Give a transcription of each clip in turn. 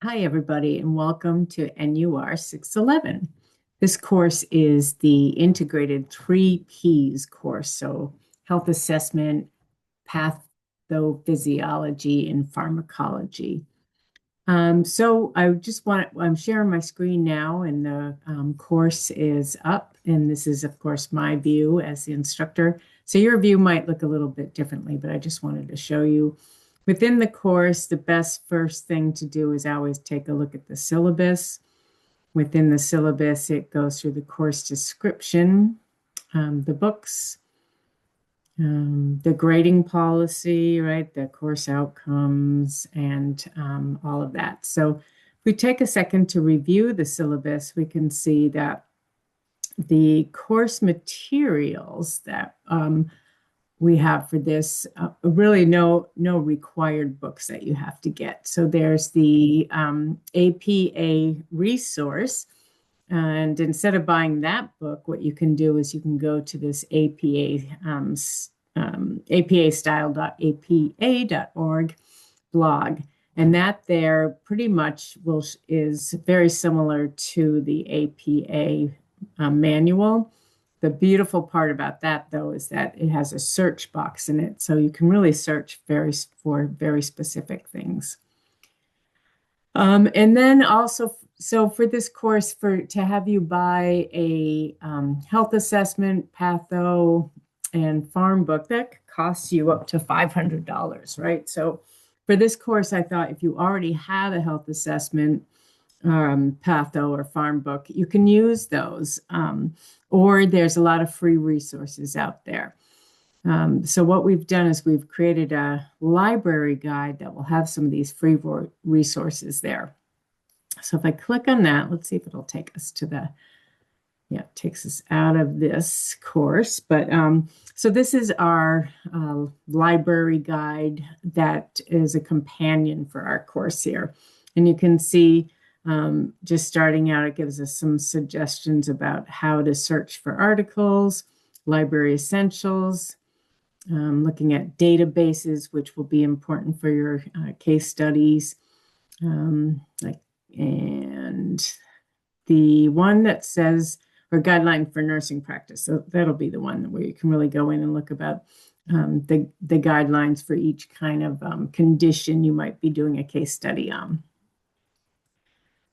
Hi, everybody, and welcome to NUR 611. This course is the integrated 3Ps course, so health assessment, pathophysiology, and pharmacology. I'm sharing my screen now, and the course is up, and this is, of course, my view as the instructor. So your view might look a little bit differently, but I just wanted to show you. Within the course, the best first thing to do is always take a look at the syllabus. Within the syllabus, it goes through the course description, the books, the grading policy, right, the course outcomes, and all of that. So if we take a second to review the syllabus, we can see that the course materials that we have for this, really no required books that you have to get. So there's the APA resource. And instead of buying that book, what you can do is you can go to this apastyle.apa.org blog. And that there pretty much is very similar to the APA manual. The beautiful part about that, though, is that it has a search box in it. So you can really search for very specific things. And then also, so for this course, to have you buy a health assessment, patho, and farm book, that costs you up to $500, right? So for this course, I thought if you already have a health assessment, patho, or farm book, you can use those. Or there's a lot of free resources out there. So what we've done is we've created a library guide that will have some of these free resources there. So if I click on that, let's see if it'll take us to it takes us out of this course. But so this is our library guide that is a companion for our course here. And you can see just starting out, it gives us some suggestions about how to search for articles, library essentials, looking at databases, which will be important for your case studies. And the one that says, or guideline for nursing practice. So that'll be the one where you can really go in and look about the guidelines for each kind of condition you might be doing a case study on.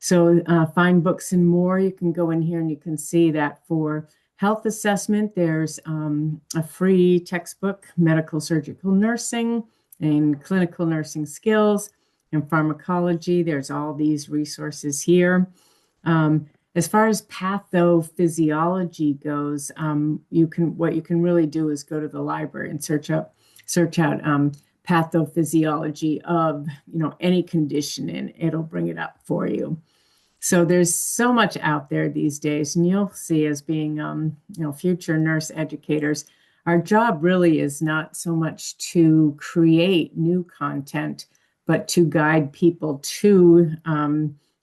So find books and more, you can go in here and you can see that for health assessment, there's a free textbook, medical surgical nursing and clinical nursing skills, and pharmacology. There's all these resources here. As far as pathophysiology goes, what you can really do is go to the library and search out pathophysiology of any condition, and it'll bring it up for you. So there's so much out there these days, and you'll see, as being future nurse educators, our job really is not so much to create new content, but to guide people to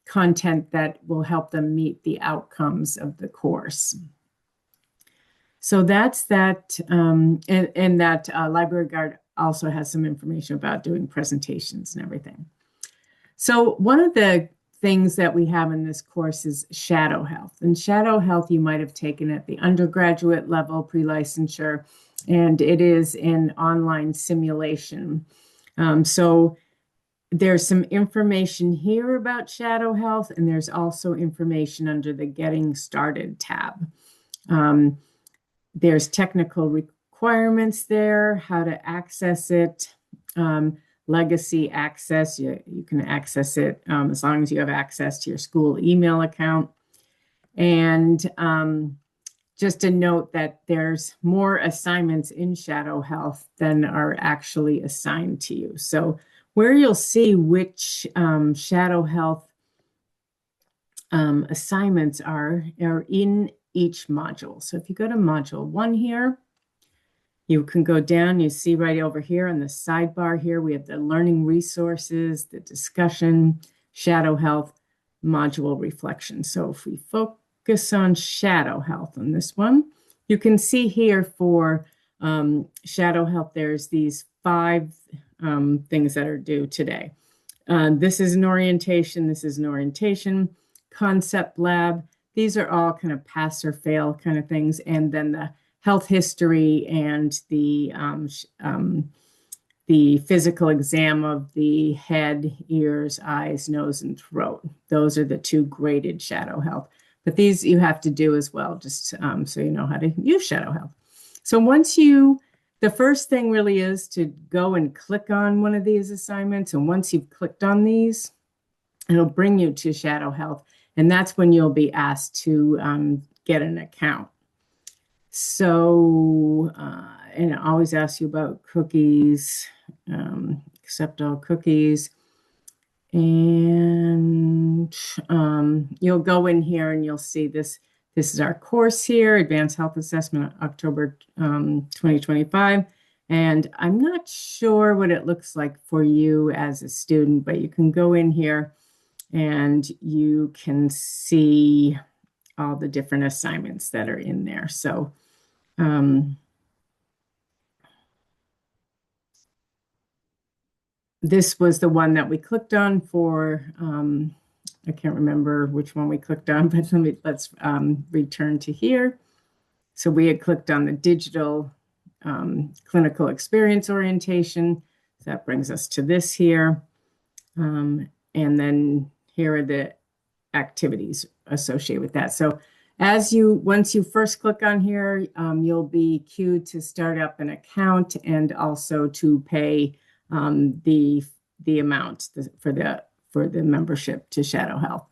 content that will help them meet the outcomes of the course. So that's that, and that library guide also has some information about doing presentations and everything. So one of the things that we have in this course is shadow health. And shadow health you might have taken at the undergraduate level, pre-licensure, and it is an online simulation. So there's some information here about shadow health, and there's also information under the Getting Started tab. There's technical requirements there, how to access it, legacy access. You can access it as long as you have access to your school email account. And just a note that there's more assignments in shadow health than are actually assigned to you. So where you'll see which shadow health assignments are in each module. So if you go to module 1 here, you can go down, you see right over here on the sidebar here, we have the learning resources, the discussion, shadow health, module reflection. So if we focus on shadow health on this one, you can see here for shadow health, there's these 5 things that are due today. This is an orientation. This is an orientation. Concept lab. These are all kind of pass or fail kind of things. And then the health history and the physical exam of the head, ears, eyes, nose, and throat. Those are the two graded shadow health. But these you have to do as well, just so you know how to use shadow health. So the first thing really is to go and click on one of these assignments. And once you've clicked on these, it'll bring you to shadow health. And that's when you'll be asked to get an account. So, and it always asks you about cookies, accept all cookies. And you'll go in here and you'll see this. This is our course here, Advanced Health Assessment, October 2025. And I'm not sure what it looks like for you as a student, but you can go in here and you can see all the different assignments that are in there. So this was the one that we clicked on for, I can't remember which one we clicked on, but let's return to here. So we had clicked on the digital clinical experience orientation. So that brings us to this here. And then here are the activities associated with that. So once you first click on here, you'll be queued to start up an account and also to pay the amount for the membership to Shadow Health.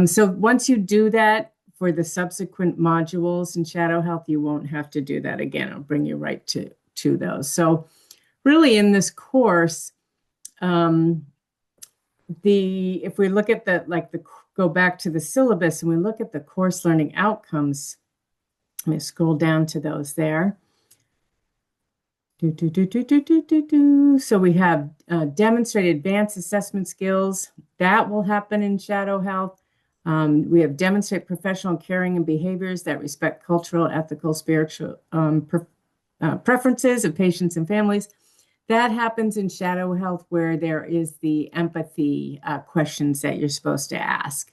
So once you do that for the subsequent modules in Shadow Health, you won't have to do that again. It'll bring you right to those. So really in this course, if we look at go back to the syllabus and we look at the course learning outcomes, let me scroll down to those there. So we have demonstrated advanced assessment skills. That will happen in Shadow Health. We have demonstrate professional caring and behaviors that respect cultural, ethical, spiritual preferences of patients and families. That happens in Shadow Health where there is the empathy questions that you're supposed to ask.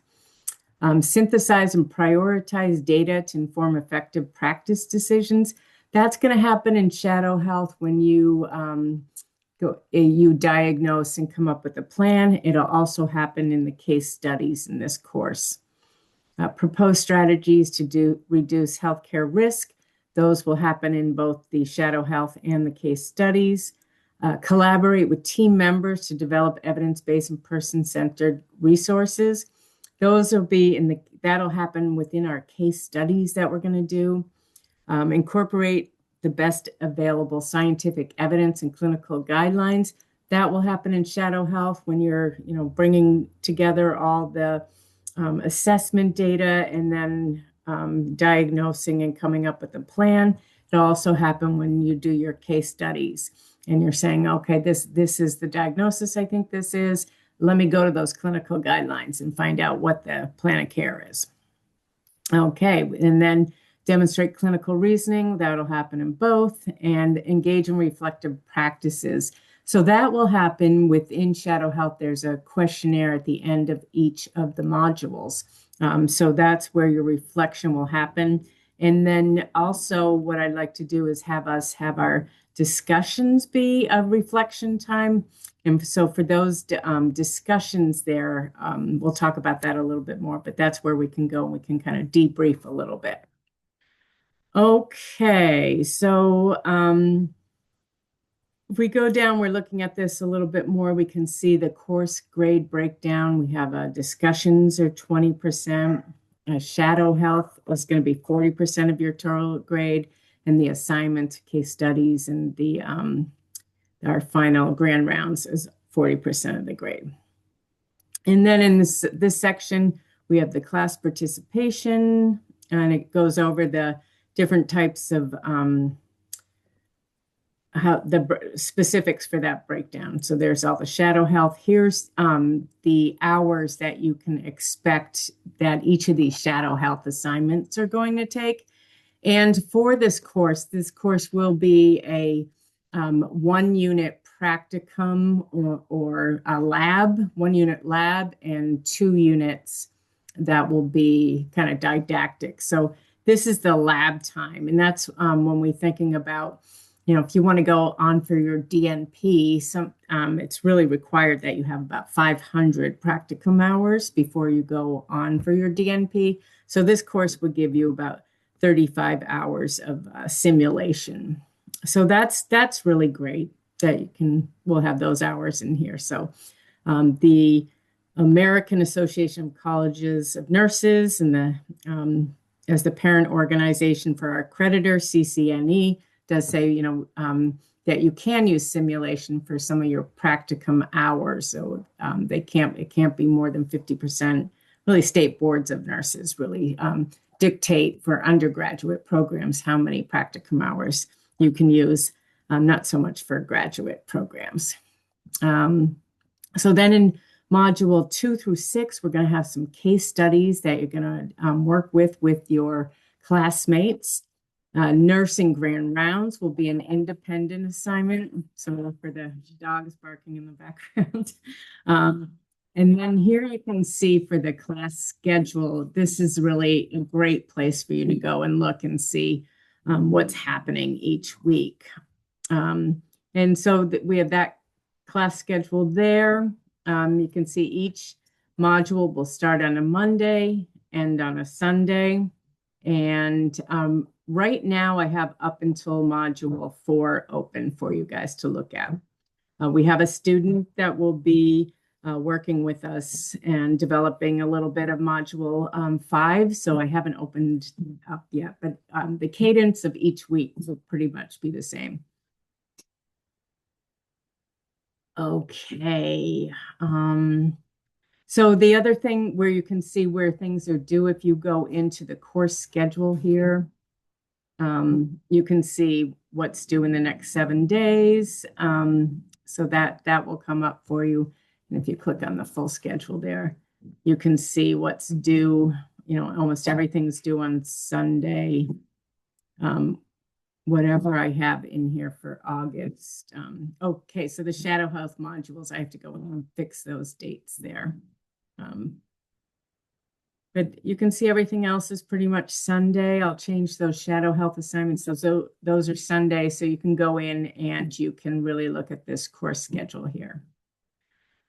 Synthesize and prioritize data to inform effective practice decisions. That's going to happen in Shadow Health when you diagnose and come up with a plan. It'll also happen in the case studies in this course. Propose strategies to reduce healthcare risk. Those will happen in both the Shadow Health and the case studies. Collaborate with team members to develop evidence-based and person-centered resources. Those will be that'll happen within our case studies that we're going to do. Incorporate the best available scientific evidence and clinical guidelines. That will happen in Shadow Health when you're, bringing together all the assessment data and then diagnosing and coming up with a plan. It'll also happen when you do your case studies and you're saying, okay, this is the diagnosis I think this is. Let me go to those clinical guidelines and find out what the plan of care is. Okay, and then demonstrate clinical reasoning. That'll happen in both, and engage in reflective practices. So that will happen within Shadow Health. There's a questionnaire at the end of each of the modules. So that's where your reflection will happen. And then also what I'd like to do is have us have our discussions be a reflection time. And so for those discussions there, we'll talk about that a little bit more, but that's where we can go and we can kind of debrief a little bit. Okay, so if we go down, we're looking at this a little bit more. We can see the course grade breakdown. We have discussions are 20%. Shadow Health is going to be 40% of your total grade, and the assignment, case studies, and our final grand rounds is 40% of the grade. And then in this section, we have the class participation, and it goes over the different types of how the specifics for that breakdown. So there's all the Shadow Health. Here's the hours that you can expect that each of these Shadow Health assignments are going to take. And for this course will be a 1 unit practicum or a lab, 1 unit lab, and 2 units that will be kind of didactic. So this is the lab time. And that's when we're thinking about, if you want to go on for your DNP, it's really required that you have about 500 practicum hours before you go on for your DNP. So this course would give you about 35 hours of simulation. So that's really great that we'll have those hours in here. So the American Association of Colleges of Nurses and as the parent organization for our accreditor, CCNE, does say, that you can use simulation for some of your practicum hours. So it can't be more than 50%. Really, state boards of nurses really dictate for undergraduate programs how many practicum hours you can use, not so much for graduate programs. So then in module 2 through 6, we're going to have some case studies that you're going to work with your classmates. Nursing grand rounds will be an independent assignment. So for the dogs barking in the background. And then here you can see for the class schedule, this is really a great place for you to go and look and see what's happening each week. And so we have that class schedule there. You can see each module will start on a Monday, end on a Sunday. And right now I have up until module 4 open for you guys to look at. We have a student that will be working with us and developing a little bit of module 5. So I haven't opened up yet, but the cadence of each week will pretty much be the same. Okay. So the other thing where you can see where things are due, if you go into the course schedule here, you can see what's due in the next 7 days. So that will come up for you. And if you click on the full schedule there, you can see what's due. Almost everything's due on Sunday. Whatever I have in here for August. Okay, so the shadow health modules, I have to go and fix those dates there. But you can see everything else is pretty much Sunday. I'll change those shadow health assignments. So those are Sunday, so you can go in and you can really look at this course schedule here.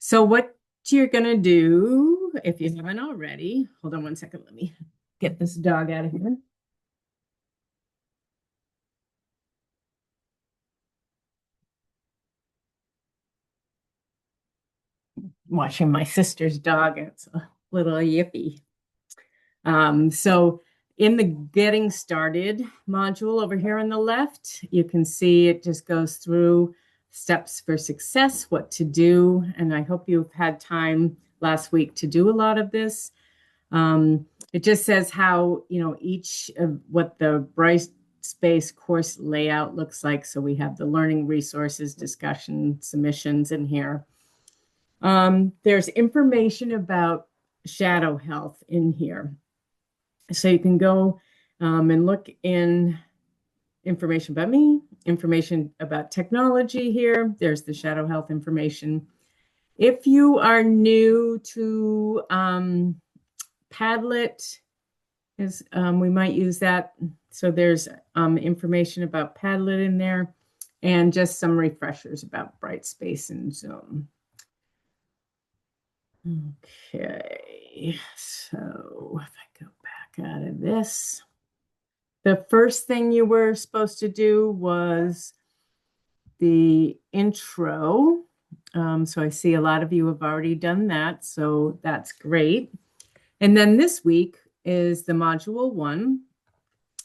So what you're going to do, if you haven't already, hold on one second, let me get this dog out of here. Watching my sister's dog. It's a little yippy. So in the getting started module over here on the left, you can see it just goes through steps for success, what to do. And I hope you've had time last week to do a lot of this. It just says how, each of what the Brightspace course layout looks like. So we have the learning resources, discussion, submissions in here. There's information about shadow health in here. So you can go and look in information about me, information about technology here. There's the shadow health information. If you are new to Padlet, we might use that. So there's information about Padlet in there and just some refreshers about Brightspace and Zoom. Okay, so if I go back out of this, the first thing you were supposed to do was the intro. So I see a lot of you have already done that, so that's great. And then this week is the module 1.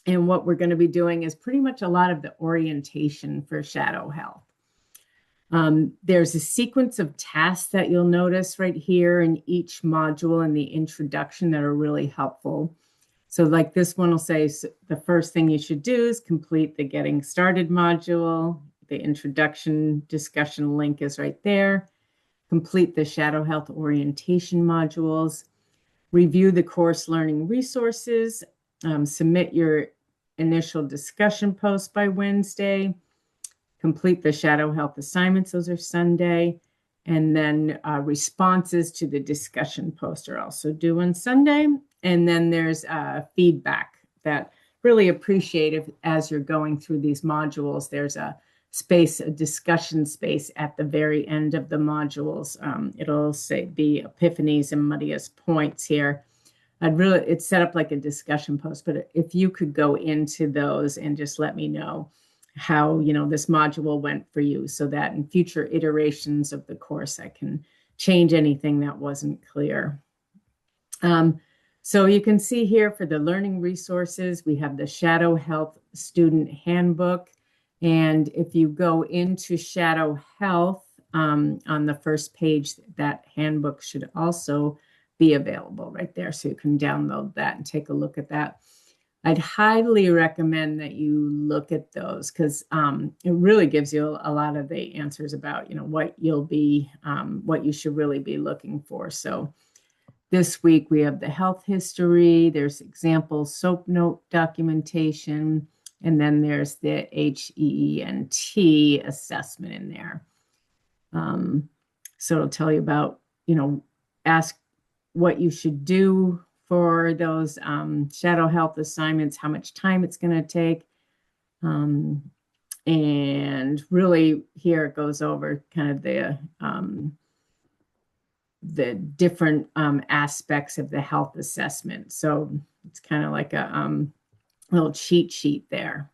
And what we're going to be doing is pretty much a lot of the orientation for shadow health. There's a sequence of tasks that you'll notice right here in each module in the introduction that are really helpful. So like this one will say, the first thing you should do is complete the getting started module. The introduction discussion link is right there. Complete the shadow health orientation modules. Review the course learning resources. Submit your initial discussion post by Wednesday. complete the shadow health assignments. Those are Sunday. And then responses to the discussion post are also due on Sunday. And then there's feedback that really appreciative as you're going through these modules. There's a space, a discussion space at the very end of the modules. It'll say be epiphanies and muddiest points here. It's set up like a discussion post, but if you could go into those and just let me know how, this module went for you, so that in future iterations of the course, I can change anything that wasn't clear. So you can see here for the learning resources, we have the Shadow Health Student Handbook. And if you go into Shadow Health on the first page, that handbook should also be available right there. So you can download that and take a look at that. I'd highly recommend that you look at those because it really gives you a lot of the answers about, what you should really be looking for. So this week we have the health history, there's example SOAP note documentation, and then there's the HEENT assessment in there. So it'll tell you about, ask what you should do for those shadow health assignments, how much time it's going to take. And really here it goes over kind of the different aspects of the health assessment. So it's kind of like a little cheat sheet there.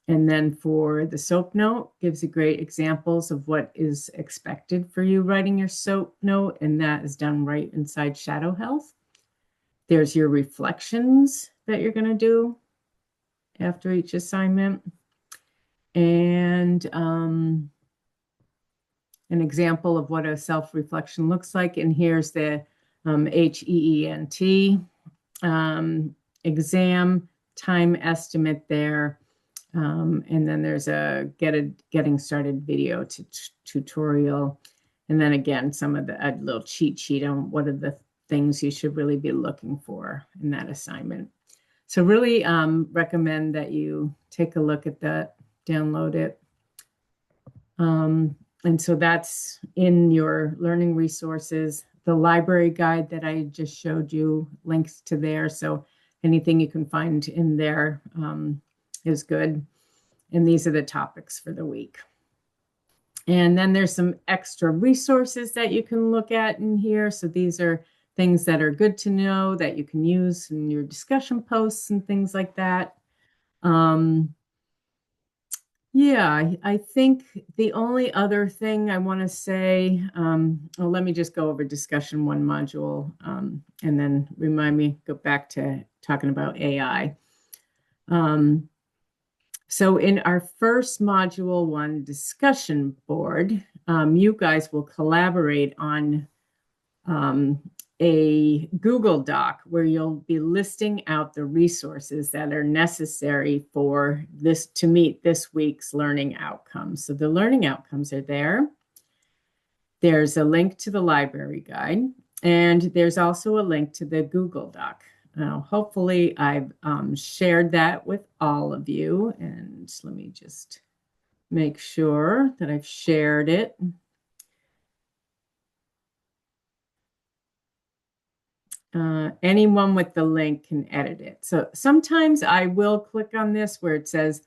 And then for the SOAP note, gives you great examples of what is expected for you writing your SOAP note, and that is done right inside Shadow Health. There's your reflections that you're going to do after each assignment. And an example of what a self-reflection looks like. And here's the HEENT exam time estimate there. And then there's a getting started video tutorial. And then again, some of a little cheat sheet on what are the things you should really be looking for in that assignment. So really recommend that you take a look at that, download it. And so that's in your learning resources. The library guide that I just showed you, links to there. So anything you can find in there is good. And these are the topics for the week. And then there's some extra resources that you can look at in here. So these are things that are good to know that you can use in your discussion posts and things like that. Yeah, I think the only other thing I want to say, well, let me just go over discussion one module and then go back to talking about AI. So in our first module one discussion board, you guys will collaborate on a Google Doc where you'll be listing out the resources that are necessary for this to meet this week's learning outcomes. So the learning outcomes are there. There's a link to the library guide, and there's also a link to the Google Doc. Now, hopefully I've shared that with all of you, and let me just make sure that I've shared it. Anyone with the link can edit it. So sometimes I will click on this where it says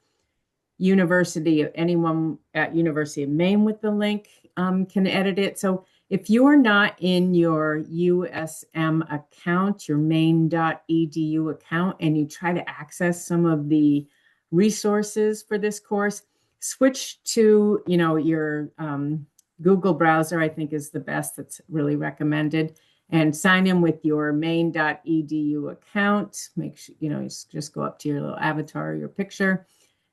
anyone at University of Maine with the link can edit it. So if you're not in your USM account, your maine.edu account, and you try to access some of the resources for this course, switch to, your Google browser, I think is the best. That's really recommended. And sign in with your maine.edu account. Make sure, just go up to your little avatar, your picture,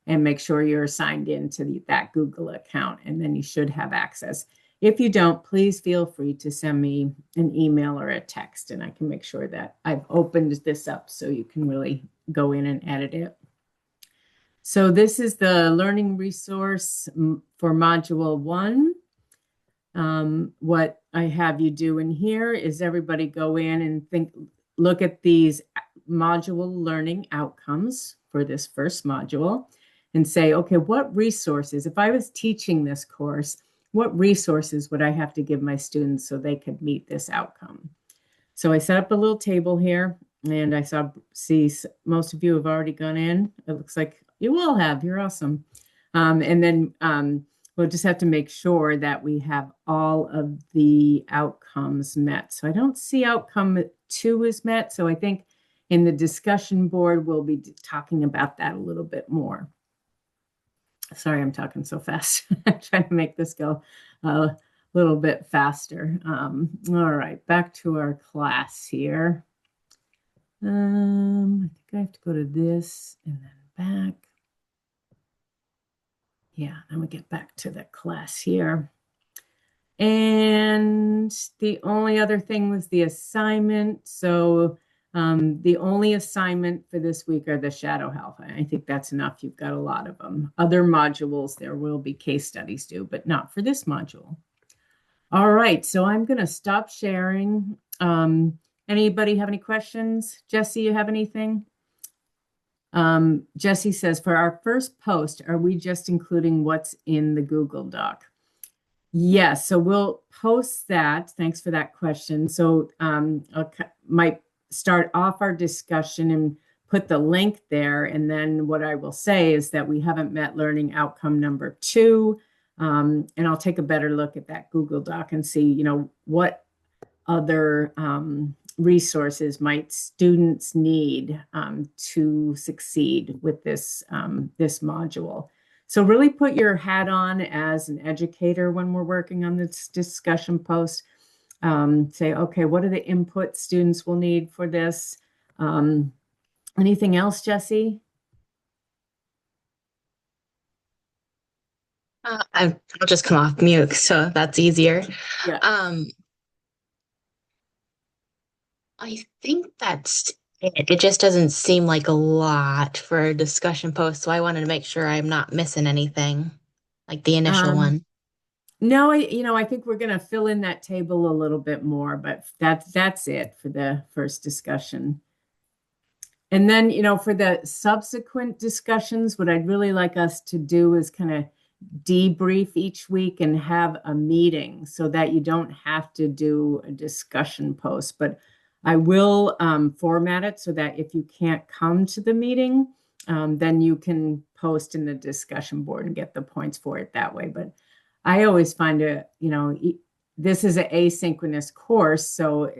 and make sure you're signed in to that Google account, and then you should have access. If you don't, please feel free to send me an email or a text, and I can make sure that I've opened this up so you can really go in and edit it. So this is the learning resource for Module 1. What I have you do in here is everybody go in and look at these module learning outcomes for this first module. and say, okay, what resources, if I was teaching this course, what resources would I have to give my students so they could meet this outcome? So I set up a little table here, and see most of you have already gone in. It looks like you all have. You're awesome. And then we'll just have to make sure that we have all of the outcomes met. So I don't see outcome 2 is met. So I think in the discussion board, we'll be talking about that a little bit more. Sorry, I'm talking so fast. I'm trying to make this go a little bit faster. All right, back to our class here. I think I have to go to this and then back. Yeah, then we get back to the class here. And the only other thing was the assignment. So the only assignment for this week are the shadow health. I think that's enough. You've got a lot of them. Other modules, there will be case studies due, but not for this module. All right, so I'm going to stop sharing. Anybody have any questions? Jesse, you have anything? Jesse says, for our first post, are we just including what's in the Google Doc? Yes, so we'll post that. Thanks for that question. So might start off our discussion and put the link there. And then what I will say is that we haven't met learning outcome number 2. And I'll take a better look at that Google Doc and see, what other resources might students need to succeed with this module. So really put your hat on as an educator when we're working on this discussion post. Say, okay, what are the input students will need for this? Anything else, Jesse? I'll just come off mute, so that's easier. Yeah. I think that's it. It just doesn't seem like a lot for a discussion post, so I wanted to make sure I'm not missing anything, like the initial one. No, I think we're going to fill in that table a little bit more, but that's it for the first discussion. And then, for the subsequent discussions, what I'd really like us to do is kind of debrief each week and have a meeting so that you don't have to do a discussion post. But I will format it so that if you can't come to the meeting, then you can post in the discussion board and get the points for it that way. But I always find this is an asynchronous course, so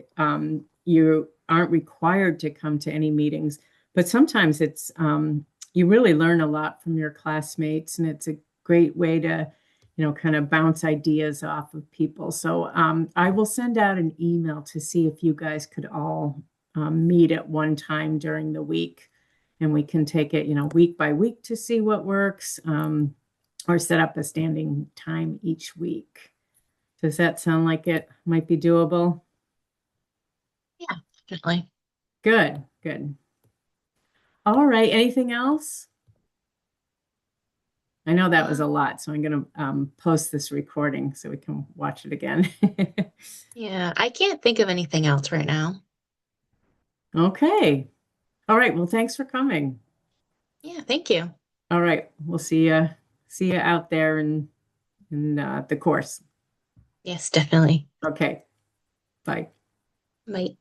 you aren't required to come to any meetings, but sometimes it's you really learn a lot from your classmates, and it's a great way to kind of bounce ideas off of people. So I will send out an email to see if you guys could all meet at one time during the week, and we can take it week by week to see what works, or set up a standing time each week. Does that sound like it might be doable? Yeah, definitely. Good, good. All right, anything else? I know that was a lot, so I'm going to post this recording so we can watch it again. Yeah, I can't think of anything else right now. Okay. All right, well, thanks for coming. Yeah, thank you. All right, we'll see you out there in the course. Yes, definitely. Okay, bye. Bye.